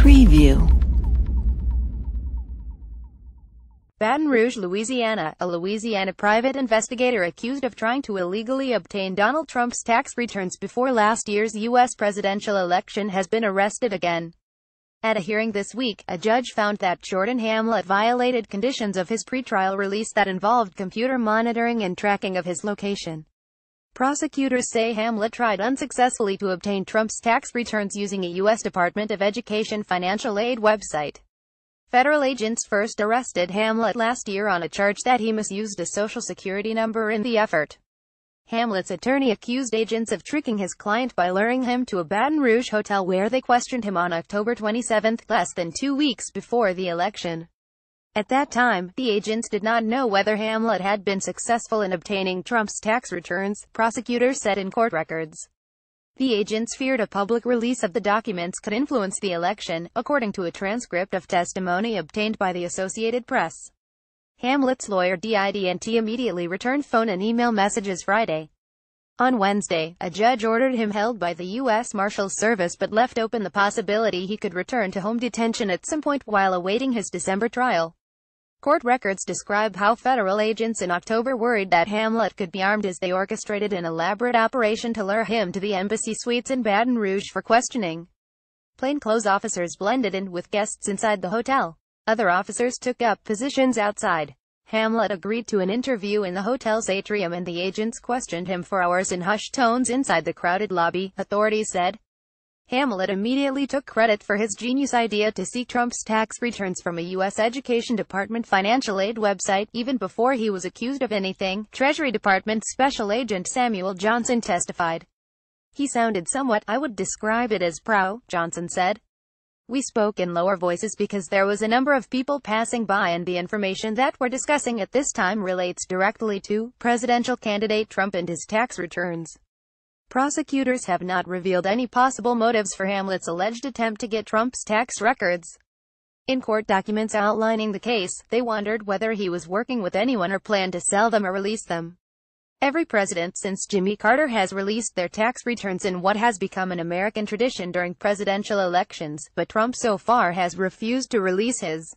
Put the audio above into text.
Preview. Baton Rouge, Louisiana. A Louisiana private investigator accused of trying to illegally obtain Donald Trump's tax returns before last year's U.S. presidential election has been arrested again. At a hearing this week, a judge found that Jordan Hamlet violated conditions of his pretrial release that involved computer monitoring and tracking of his location. Prosecutors say Hamlet tried unsuccessfully to obtain Trump's tax returns using a U.S. Department of Education financial aid website. Federal agents first arrested Hamlet last year on a charge that he misused a social security number in the effort. Hamlet's attorney accused agents of tricking his client by luring him to a Baton Rouge hotel where they questioned him on October 27, less than 2 weeks before the election. At that time, the agents did not know whether Hamlet had been successful in obtaining Trump's tax returns, prosecutors said in court records. The agents feared a public release of the documents could influence the election, according to a transcript of testimony obtained by the Associated Press. Hamlet's lawyer didn't immediately return phone and email messages Friday. On Wednesday, a judge ordered him held by the U.S. Marshals Service but left open the possibility he could return to home detention at some point while awaiting his December trial. Court records describe how federal agents in October worried that Hamlet could be armed as they orchestrated an elaborate operation to lure him to the embassy suites in Baton Rouge for questioning. Plainclothes officers blended in with guests inside the hotel. Other officers took up positions outside. Hamlet agreed to an interview in the hotel's atrium and the agents questioned him for hours in hushed tones inside the crowded lobby, authorities said. Hamlet immediately took credit for his genius idea to seek Trump's tax returns from a U.S. Education Department financial aid website, even before he was accused of anything, Treasury Department Special Agent Samuel Johnson testified. He sounded somewhat, I would describe it as pro, Johnson said. We spoke in lower voices because there was a number of people passing by and the information that we're discussing at this time relates directly to presidential candidate Trump and his tax returns. Prosecutors have not revealed any possible motives for Hamlet's alleged attempt to get Trump's tax records. In court documents outlining the case, they wondered whether he was working with anyone or planned to sell them or release them. Every president since Jimmy Carter has released their tax returns in what has become an American tradition during presidential elections, but Trump so far has refused to release his.